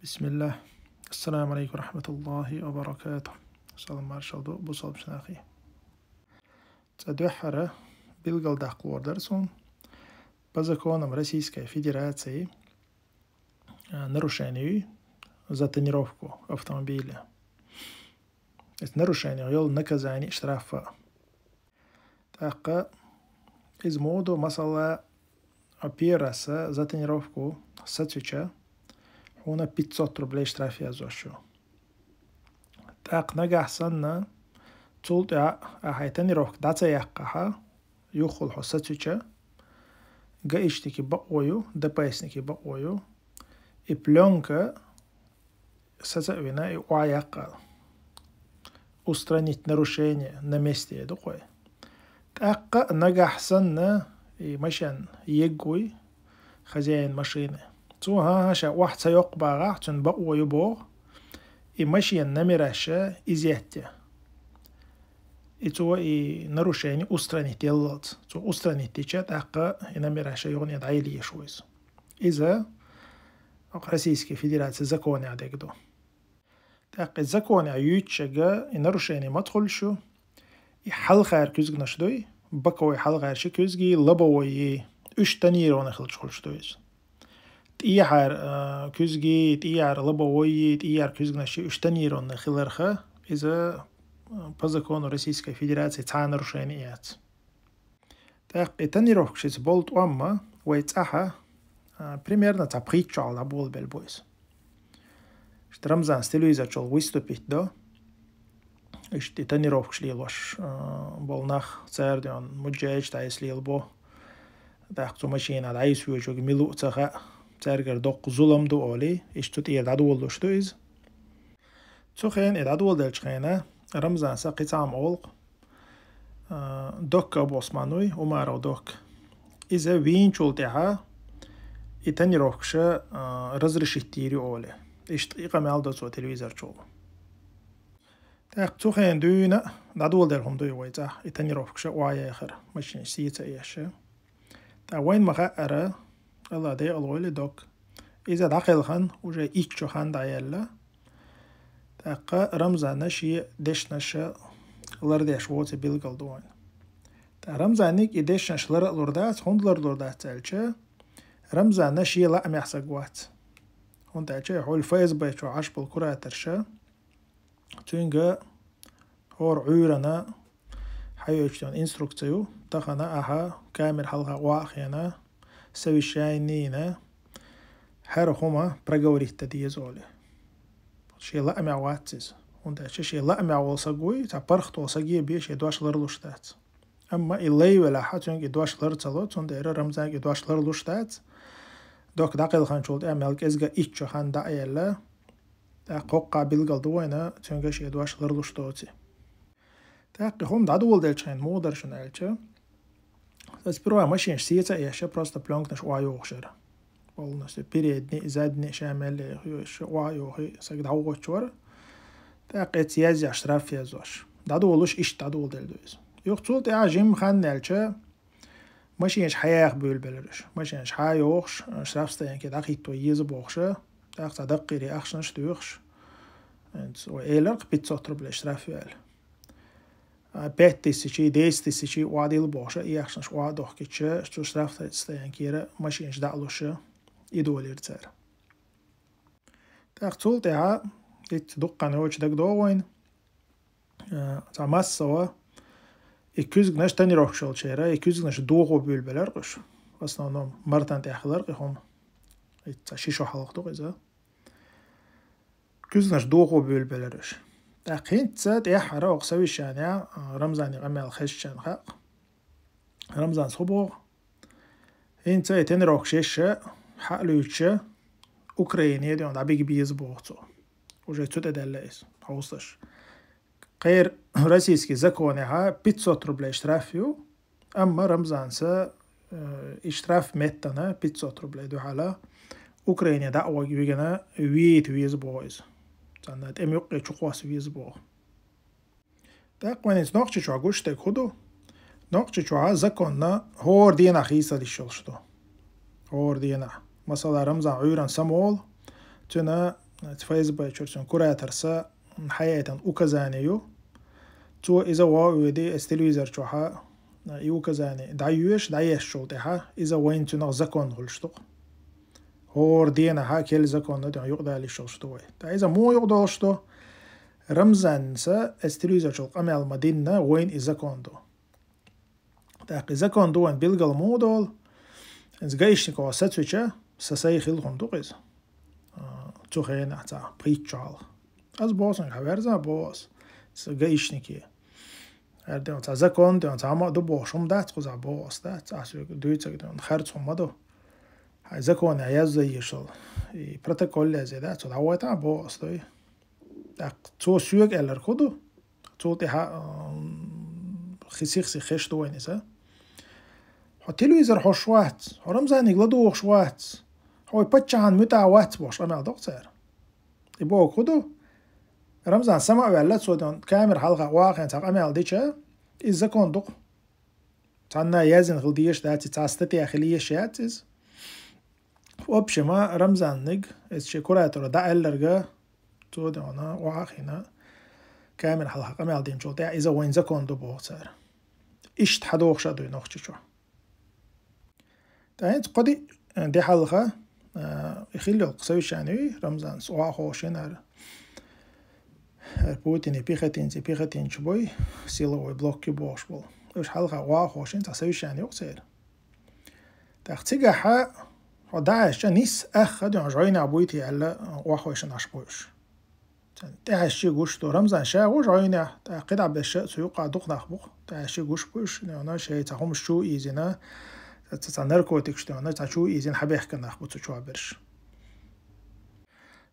بسم الله. السلام عليكم ورحمة الله وبركاته. Salam marşaldo bu salbşnaxi. Цадвехара билгал дахклордерсон по законам Российской Федерации нарушению за тонировку автомобиля. Это нарушение يل наказание штрафа. Так из моду масала опираться за тонировку сатвича هنا 500 рублей штраф язошу. Так нагахсанна تولت هايتاني روح داتا يقها يخل حساتوچا гаишники баою ДПСники баою и пленка сацавина и уаяка устранить нарушение на месте духой. Так нагахсанна и машин егуй хозяин машины. توها هاشا واحد سيقبع تن بقوا يبوغ ماشي نمراشا إزياتيا إتوا نروشاني أسترانيت يلات تو أسترانيت تيشات أقا نمراشا يغني دعيلي يشويز إذا Российской Федерации законы عديقدو تاق الزكوني عيوتشاقا نروشاني ما تخلشو حل خير كوزق نشدوي بقوي حل خير شي كوزقي لبوي تنيرون خلش خلشدويز تيار كوزجي تيار لبوي تيار كوزجناشي اشتنيرون خلرخه إذا по закону Российской Федерации تا нарушеният. Так тонировкшись болт уамма уайцаха примерно та притчала бол белбойс. Что Рамзан с телевизора выступить до что тонировкшли лош болнах цердион муджеч та если лбо так то машина да исуё жог милу цаха ترجر دق ظلم دو عالی اشتوت دادول داشتویز تو خین دادول دلش خینه رمزان سقيت عام أولق دك بوسمانوي ومارو دك إذا وين شولتها إتاني روكش رزرشتيري عالي إشت إقامة على دو تلفزيون شول تو خین دونا دادول دلهم دوی ويزا إتاني روكش وعي آخر ماشين سيتا إيش تا وين مخاطرة الله ده الويل دوك إذا داخل خان وجا إيش خان دايلا تاقا رمزان نشي دش نشا لردش ووت بيلقل دوين تا رمزانيك إدش نش لردات هند لردات تلچه رمزان نشي لا محسقوات هند تلچه حول فايز بيتو عش بالكرة ترشا تونجا هور عورنا حيوشتون إنستركتيو تخنا أها كامل حلقة واخينا совещанийна харахума проговорить тадиезоле. Шела амяватиз. Он дальше шела амяволсагуй, та пархтолсаги беш едваш ларлуштат. Амма илей вела хатунг едваш ларцалот, он дайра рамзанг едваш ларлуштат. Док дақил хан чолд амялк ezga иччо хан даэла. Та қоққа билгал дуайна тунгаш едваш ларлуштоти. Та хум дадуол дельчайн модаршун элче. Сперва машинш сица яша просто пленкнеш уайохшер. Полностью передний, задний шамель уайохи сагдаугочор. Так этияз штраф язош. Даду олуш иш даду ол делдуиз. Юхцул те ажим хан нелче машинш хаях бөлбелериш. Машинш хайохш штраф стаян ке дақито ез бохше. Так садақири ахшнш туйхш. So эйлер 500 рублей штраф ял. 5000 10 000 وعديل باشا يخشنش وعدوه كتشا شو شرفت استيان كيرا ماشينش دعلوشا يدولير تسار تاقتول تاها يتدقان هوش داك دوين تا مسوا يكوزغناش تاني روحشال شيرا يكوزغناش دوغو بيلبلر قش أصلا مرتان تاخلر قهم يتا شيشو حلق دوغيزا كوزغناش دوغو بيلبلرش تاقين تسات يحرا وقسوي شانيا رمزاني غمال خشان خاق رمزان صبوغ هين تسات تاني روكشيشا حقلوشا أوكرانيا ديون دابيك بيز بوغتو وجاي تسوت أداليس حوصش غير روسيسكي زكونيها 500 ربل اشترافيو أما رمزان سا اشتراف متنا 500 ربل دو حالا أوكرانيا دعوة جيجنا ويز بوغيز زنات يقع چقواس ويز بوغ так ванец ногчи чуа гуштек худу ногчи чуа законна хор дина хиса дишол что хор дина масала рамзан уйран самол тuna تفايز بايشورسون كوراترسا حياة وكزانيو تو إذا واودي استلويزر شوها يو كزاني دعيش شوطها إذا وين تنغ زكون غلشتق هور دينا ها كل زكون ندع يقضى للشوشتوي تا إذا مو يقضى شتو رمزان سا استلويزر شوق أمال مدينة وين إذا كوندو تا إذا كوندو وين بيلغل مودول إنز جايشنك واساتوشا سسايخ الهم دوغيز تو خينا تا بريتشال از بوسن خبرزا بوس جايشنكي هردم تا زكون دون تا ما دو بوشم دات قزا بوس دات اسو دويتك دون خرج هم دو هاي زكون عياز يشل بروتوكول لازم تو دعوتا بوس دوي تا تو سوق الر كودو تو تها خسيخسي خش دوينسا التلفزيون حشوات رمزان يقلدوا حشوات هو يبتشان متعوات باش أنا دكتور يبغى كده رمزان سمع ولا صوتون كاميرا حلقة واقع تاع أمال ديشة إذا كان دق تاعنا يازن غلديش داتي تاستتي أخليه شاتز وبش ما رمزان نج إذا شكراتور دا اللرجة تودونا واقعنا كاميرا حلقة أمال دين شو تاع إذا وين زكون دبوتر إيش تحدوخ شادو نخش شو تاين قدي دي حلقة يخلي القصويش يعني رمزان سواء خوشين بوتين بيختين شبوي سيلو بلوكي بوش بول وش حلقة واخوشين تسويش يعني يقصير تختيجا حا وداعش نيس أخد يعجوين عبويتي على واخوشين عشبوش تعشي قوش تو رمزان شا وجوين تقيد عبد الشيء سيوقع دق نخبق تعشي قوش بوش نانا شيء تهم شو إيزنا تتنركوتك شتونا تشو إيزين حبيح كنا أخبط شو عبرش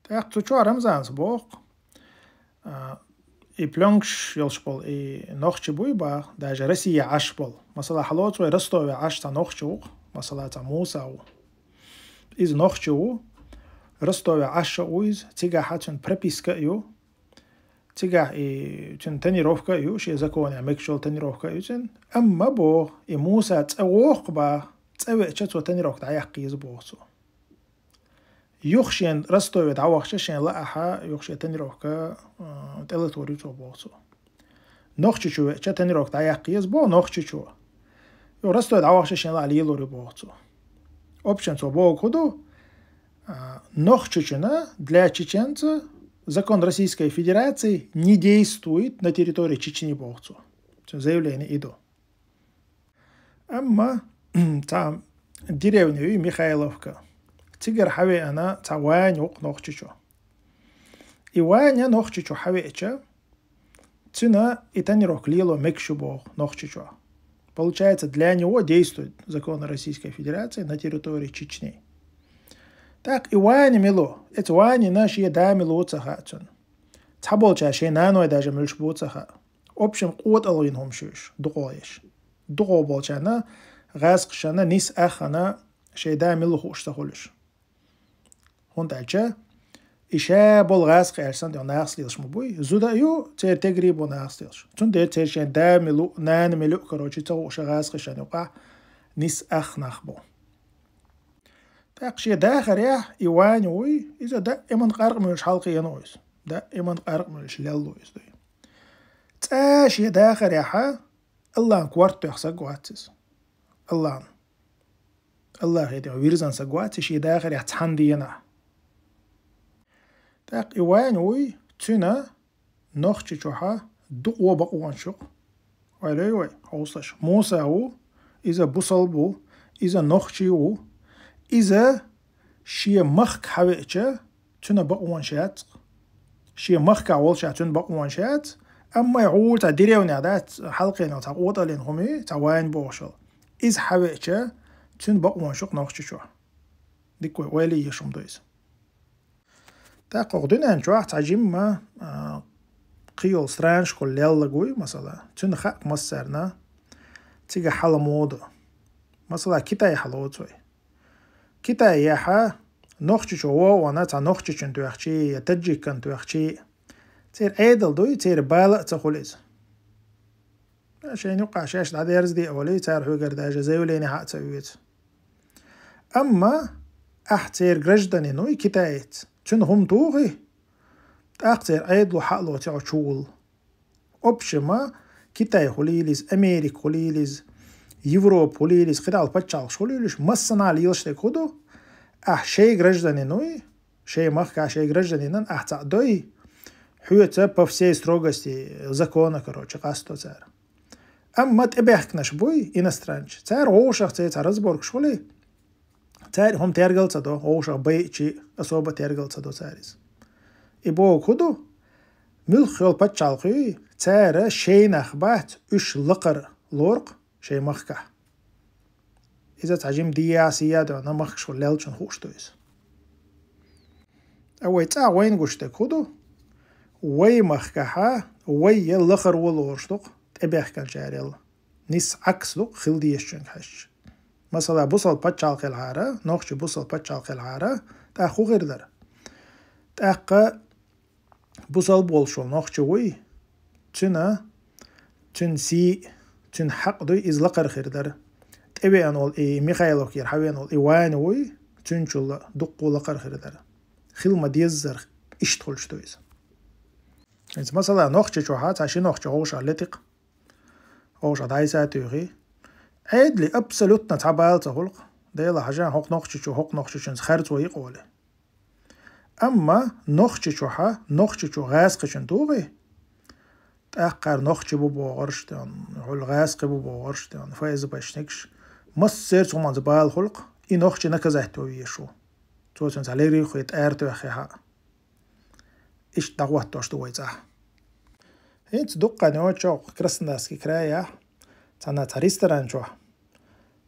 تاخد شو رمزان سبوق بلونش يلشبل نخش بوي با داج رسي عشبل مثلا حلوت رستو عش تا نخشو مثلا تا موسى او إز نخشو رستو عش اويز تيجا حاتن بريبيسكا يو تيجا تن تاني روفكا يو شي زكون عمكشول تاني روفكا يو أما بو موسى تأوق با تأوق شتو تاني روفك دعيق يزبوسو يخشين رستو يدعوخش شين لأحا يخشي تاني روكا تقلت وريتو بوسو نخشي شو تاني روك دعيق يزبو نخشي شو يو رستو يدعوخش شين لألي لوري بوسو اوبشن تو بو كودو نخشي شنا для чеченца закон Российской Федерации не действует на территории Чечни богцу. Заявление иду. أما там деревня Михайловка تيجر حوي أنا تعوان يوق نخششو إيوان نخششو حوي إتشا تنا إتاني روك лило мекшубо нохчичо. Получается, для него действует закон Российской Федерации на территории Чечни. Так, Иване мило, это Иване наши еда мило цахатун. Таболча шей наной даже мельшбу цаха. В общем, от алоин хомшуш, духоеш. Духо болчана, газкшана, нис ахана, шей да мило хуш тахолюш. هون تاچه ایشه بول غاز خیرسان دیو ناقص لیلش مبوی زودا یو تیر تگری بو ناقص لیلش چون دیر تیر شن دا ملو نان ملو کروچی تا وش غاز خشان یوقع نیس اخ نخبو تاقشی دا خريح ایوان وی ایزا دا ایمان قرق ملش حلقی ینویز دا ایمان قرق ملش لالویز دوی تاشی دا خريحه الله انكوارت يحسق قواتز الله غيدي ويرزان سقواتي شي دا خريح تحندينا تاق إيوان وي تنا نخشي شوحا دقوا بقوان شوق ويلي وي حوصش موسى هو إذا بصل بو إذا نخشي هو إذا شي مخك حويتش تنا بقوان شات شي مخك عول شات تنا بقوان شات أما يعول تدري ونعدات حلقين تقوط لين همي توان بوشل إذا حويتش تنا بقوان شوق نخشي شوح ديكوي ويلي يشم دويز تاقوقدون انجوح تعجيم ما قيل سرانش كل يلا قوي مثلا تنخاق مصرنا تيجا حالا موضة مثلا كتاي حلوتوي كتاي ياحا نخشي شو وانا تا نخشي شن توخشي يتجي كان توخشي تير عيدل دوي تير بالغ تخوليز عشان يوقع شاش دعا يرز دي اولي تير حو قرداجة زيو ليني حق تسويت اما احتير قرجداني نوي كتايت چون هم توغي تأخذ عيد لو حقلو تعو شول أبشما كتاي خليليز أمريك خليليز يوروب خليليز خلال بتشال خليليش مسنا ليلش تكودو شيء граждане ной شيء махка شيء гражданинан تعدوي حويته по всей строгости закона, короче, قاستو цар. أما تبيحكنش بوي иностранч. Цар оушах цар разборг школы. Цар هم тергался до оушах бейчи особо тергался до царис. И бо худу ملخيل بتشالقي цара شينах بات үш لقر لورق شيء مخكه. إذا تعجم دياسية دعنا مخش والليلشن خوشتويس. أوي تا وين قشتك خدو وي مخكها وي اللخر والورشتق تبيح كان جاريل نيس عكس لق خل ديشن حش. مثلا بوصل بتشالق العارة نوخش بوصل بتشالق العارة تأخو غير در. تأخ بوصل بولشول نوخش وي تنسي تن حق دوي إز لقر خير در. تبي أنول ميخايلوك يرحبي أنول وانوي تنشل دقو لقر خير در. خيل ما ديزر اشتغل شتويز. إذا مثلا نوخش شوحات عشان نوخش هوش علتق هوش دايسات يغي عيد لي أبسلوت نتعبال تهلق ديلا حاجة هوك نوخش شو هوك نوخش شنز خرط ويقولي. أما نوخش شوحة نوخش شو غاسق شنتوغي تأقر نوخش بوغرشتان هول غاسق بوغرشتان فايز باشنكش مصير سومان زبال خلق إي نوخش نكزهتو يشو توسن ساليري خويت ايرتو اخيها إيش دعوات توشتو ويزاه هيت دقا نوچو كرسنداسكي كرايا تانا تاريستران جو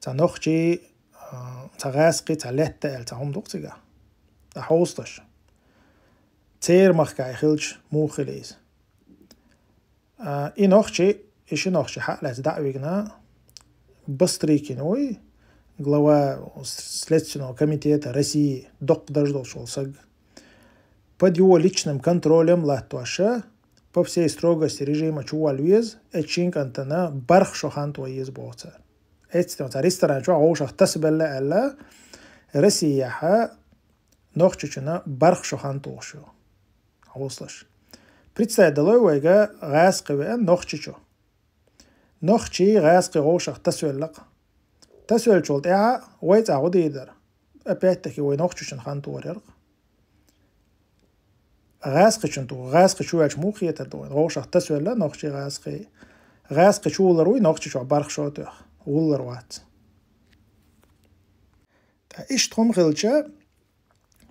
تانوخشي تغاسقي تالتا التهم دقتيغا تحوستش تير مخكاي خلش موخليز إي نوخشي إيش نوخشي حقلت دعويقنا بستريكينوي глава Следственного комитета России Док Дождолшолсаг под его личным контролем Латуаша по всей строгости режима Чуалвиз Эчин Кантана Барх Шоханту из Боца. Эти ресторан Чуа Оушах Тасбелла Алла Россия Нохчичина Барх Шоханту Ошу. Ауслаш. Представь Далойвайга Гаскаве Нохчичу. Нохчи Гаски Оушах Тасвеллак. تسويل شولت إيها ويت أعود يدر أبيتك وينوخشون خانتو ورق غاسق شنتو غاسق شو يش موخي تدوين غوشة تسويل لا نوخشي غاسق شو لروي نوخشي شو بارخ شوتو ولروات تا إيش تخم غلشة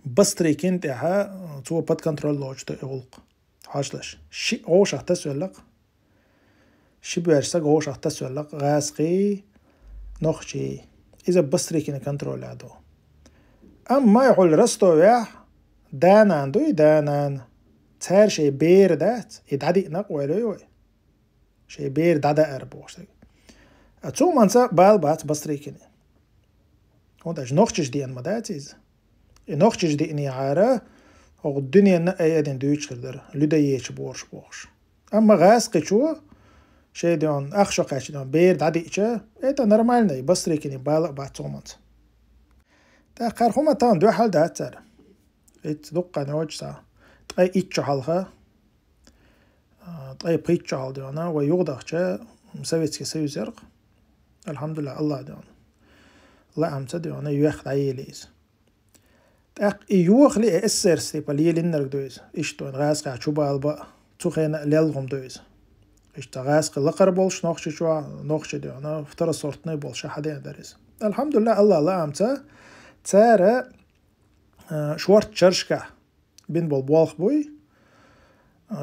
بستري كنت إيها تو باد كنترول لوج تو يغلق حاجلش شي غوشة تسويل لق شي بيرسا غوشة تسويل لق غاسقي نوخشي إذا بستري كنا كنترول عدو أما يقول رستو ويح دانان دوي دانان تار شي بير دات يدعدي نقوى لوي شي بير دادا أربوش أتسو منسا بالبات بستري كنا وداش نوخشش دي أنما داتيز نوخشش دي إني عارة أو الدنيا نقايا دين دويش خردر لديش بورش بوش أما غاسقي شو شيء دون أخشى قاش دون بير دعدي إيشة إيه نورمالني بستري كني بالق بعد صومت تا خرخومة تان دو حال دات تر إت دقة نوجسا تأي إيشة حالها تأي بيتشة حال دونا ويوضخ مسويتك سوي زرق الحمد لله الله دون الله أمسد دونا يوخد عيليز تا يوخ لي إسر ستيبا ليه لنرق دويز إيش دون غاز قاعد شو بالبا تخينا ليلغم دويز اشتغاس لقر بولش نوخش شو نوخش دي أنا فترة صورتني بولش حدين درس الحمد لله الله لا أمتا تارة شورت شرشكة بين بالبالخ بوي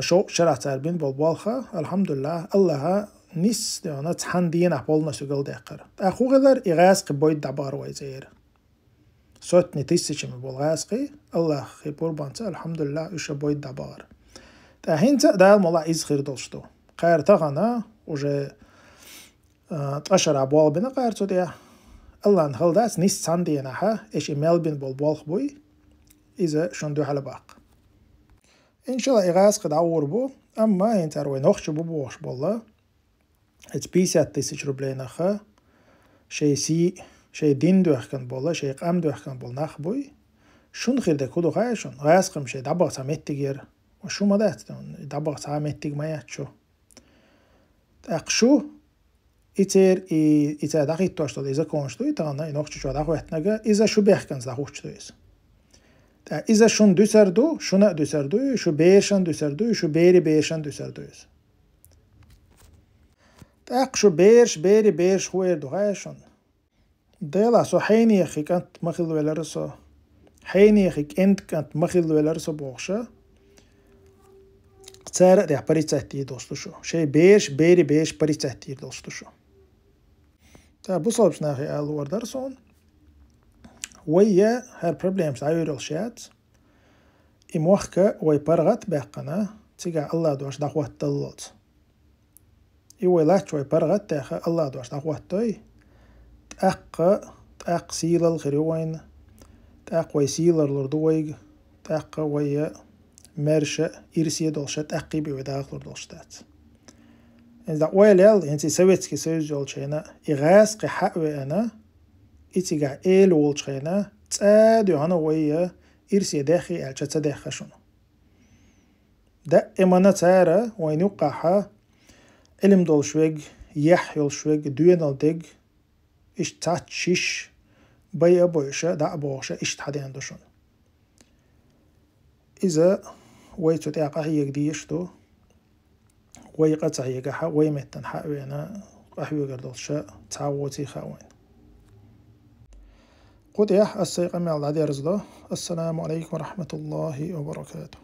شو شرع تار بين بالبالخة الحمد لله الله نيس دي أنا تحندين أحبولنا سجل دقر أخو غدر إغاسق بويد دبار ويزير صوت نتيسش من بالغاسقي الله خيبور بانتا الحمد لله إيش بويد دبار تاهينتا دا المولا إز خير دولشتو قاير تغانا وجه تأشر عبوال بنا قاير توديا الله نخل داس نيس ساندينا ها إيش إيميل بين بالبالخ بوي إذا شندو حال باق إن شاء الله إغاز قد عور بو أما إنت أروي نوخش بو بوش بالله إت بيسات تيسيش ربلي نخا شي دين دو أخكن بالله شي قام دو أخكن بال نخ بوي شون خير دا كودو غايشون غاز قم شي دعبا سامت تغير وشو ما دات دعبغ سامتك ما ياتشو تأقشو إتير دقيق توشتو إذا كونشتو إتانا إنوخش شو دقو إتناغا إذا شو بيحكنز دقوشتو إز إذا شون دوسردو شونا دوسردو شو بيرشان دوسردو شو بيري بيرشان دوسردو إز تأقشو بيرش بيري بيرش خوير دو غايشون ديلا سو حيني يخي كانت مخيل ولرسو حيني يخي كنت كانت مخيل ولرسو بوغشا قتارة دي بريتاتي دوستو شو شي بيرش بيري بيرش بريتاتي دوستو شو تا بوصلبش ناخي آل وردرسون ويا هر بروبليمز عيورل شات إموخك وي برغت باقنا تيجا الله دوش دقوة تلوت إيوي لاتش وي برغت تاخا الله دوش دقوة توي تأق سيلة الخريوين تأق وي سيلة لردويق تأق وي مرشة إرسية دولشة تأقي بيوي داخل لردوشتات إن دا ويليال ينسي سويتسكي سويز جولشينا إغاس قي حقوي أنا إتيجا إيل وولشينا تادو هانا وي إرسية داخي ألشة تداخل شنو دا إمانا تارا وين يوقعها علم دولشويق يحيولشويق دوينال ديق إش تاتشيش بيا بويشة دا بوغشة إش تحدين دوشون إذا ويتو تاقا هي قديشتو وي قطع يقحا وي متن حقوينا قحوي قردولشة تعوتي خاوين قد يح السيقمي على العدي رزده. السلام عليكم ورحمة الله وبركاته.